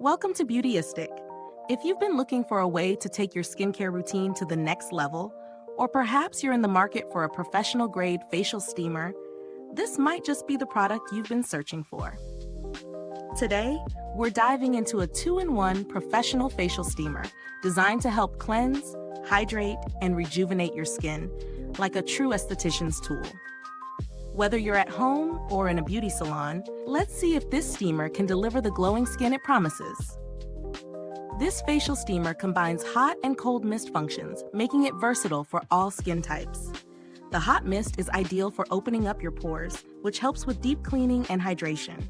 Welcome to Beautyistic. If you've been looking for a way to take your skincare routine to the next level, or perhaps you're in the market for a professional-grade facial steamer, this might just be the product you've been searching for. Today, we're diving into a 2-in-1 professional facial steamer designed to help cleanse, hydrate, and rejuvenate your skin like a true esthetician's tool. Whether you're at home or in a beauty salon, let's see if this steamer can deliver the glowing skin it promises. This facial steamer combines hot and cold mist functions, making it versatile for all skin types. The hot mist is ideal for opening up your pores, which helps with deep cleaning and hydration.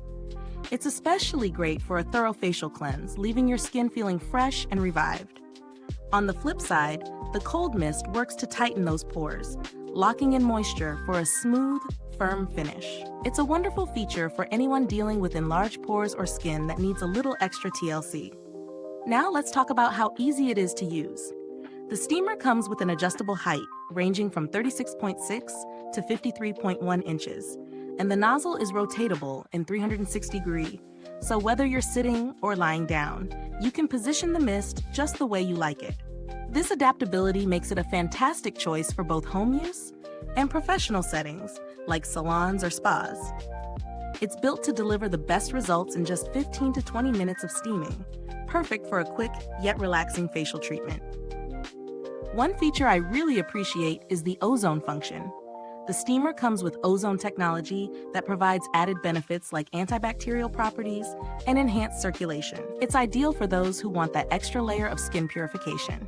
It's especially great for a thorough facial cleanse, leaving your skin feeling fresh and revived. On the flip side, the cold mist works to tighten those pores, locking in moisture for a smooth, firm finish. It's a wonderful feature for anyone dealing with enlarged pores or skin that needs a little extra TLC. Now let's talk about how easy it is to use. The steamer comes with an adjustable height, ranging from 36.6 to 53.1 inches, and the nozzle is rotatable in 360 degrees, so whether you're sitting or lying down, you can position the mist just the way you like it. This adaptability makes it a fantastic choice for both home use and professional settings, like salons or spas. It's built to deliver the best results in just 15 to 20 minutes of steaming, perfect for a quick yet relaxing facial treatment. One feature I really appreciate is the Ozone function. The steamer comes with Ozone technology that provides added benefits like antibacterial properties and enhanced circulation. It's ideal for those who want that extra layer of skin purification.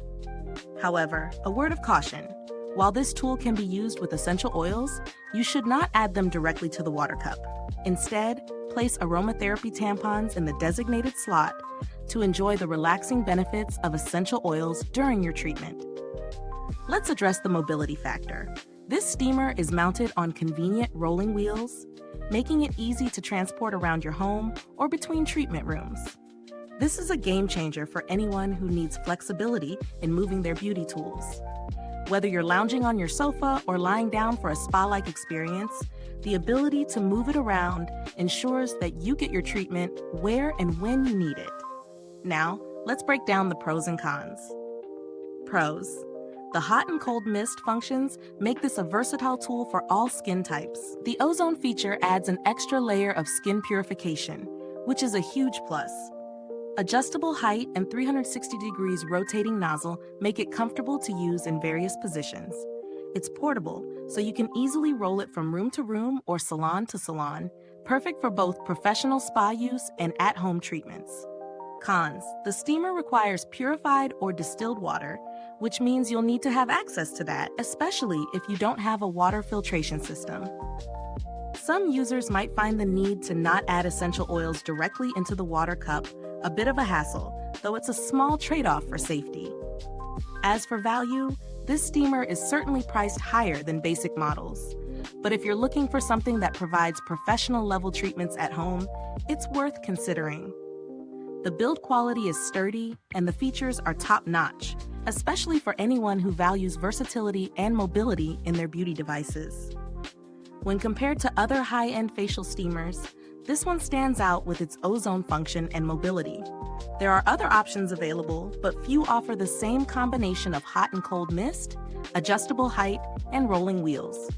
However, a word of caution. While this tool can be used with essential oils, you should not add them directly to the water cup. Instead, place aromatherapy tampons in the designated slot to enjoy the relaxing benefits of essential oils during your treatment. Let's address the mobility factor. This steamer is mounted on convenient rolling wheels, making it easy to transport around your home or between treatment rooms. This is a game changer for anyone who needs flexibility in moving their beauty tools. Whether you're lounging on your sofa or lying down for a spa-like experience, the ability to move it around ensures that you get your treatment where and when you need it. Now, let's break down the pros and cons. Pros. The hot and cold mist functions make this a versatile tool for all skin types. The Ozone feature adds an extra layer of skin purification, which is a huge plus. Adjustable height and 360 degrees rotating nozzle make it comfortable to use in various positions. It's portable, so you can easily roll it from room to room or salon to salon, perfect for both professional spa use and at-home treatments. Cons. The steamer requires purified or distilled water, which means you'll need to have access to that, especially if you don't have a water filtration system. Some users might find the need to not add essential oils directly into the water cup a bit of a hassle, though it's a small trade-off for safety. As for value, this steamer is certainly priced higher than basic models. But if you're looking for something that provides professional-level treatments at home, it's worth considering. The build quality is sturdy, and the features are top-notch, especially for anyone who values versatility and mobility in their beauty devices. When compared to other high-end facial steamers, this one stands out with its Ozone function and mobility. There are other options available, but few offer the same combination of hot and cold mist, adjustable height, and rolling wheels.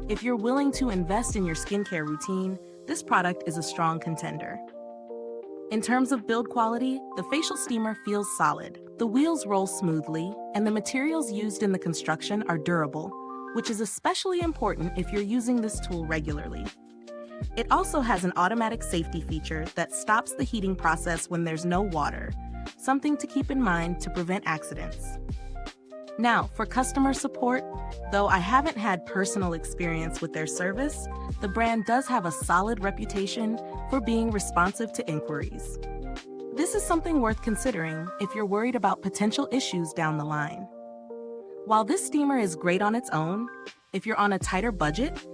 If you're willing to invest in your skincare routine, this product is a strong contender. In terms of build quality, the facial steamer feels solid. The wheels roll smoothly, and the materials used in the construction are durable, which is especially important if you're using this tool regularly. It also has an automatic safety feature that stops the heating process when there's no water, something to keep in mind to prevent accidents. Now, for customer support, though I haven't had personal experience with their service, the brand does have a solid reputation for being responsive to inquiries. This is something worth considering if you're worried about potential issues down the line. While this steamer is great on its own, if you're on a tighter budget,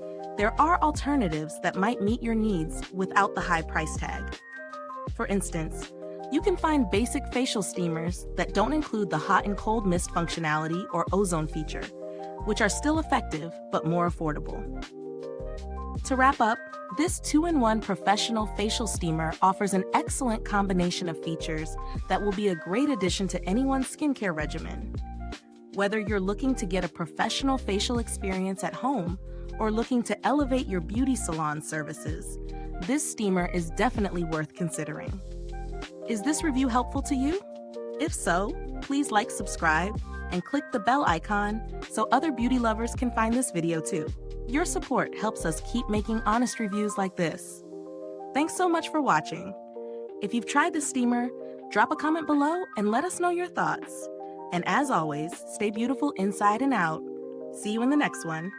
there are alternatives that might meet your needs without the high price tag. For instance, you can find basic facial steamers that don't include the hot and cold mist functionality or Ozone feature, which are still effective but more affordable. To wrap up, this 2-in-1 professional facial steamer offers an excellent combination of features that will be a great addition to anyone's skincare regimen. Whether you're looking to get a professional facial experience at home or looking to elevate your beauty salon services, this steamer is definitely worth considering. Is this review helpful to you? If so, please like, subscribe, and click the bell icon so other beauty lovers can find this video too. Your support helps us keep making honest reviews like this. Thanks so much for watching. If you've tried the steamer, drop a comment below and let us know your thoughts. And as always, stay beautiful inside and out. See you in the next one.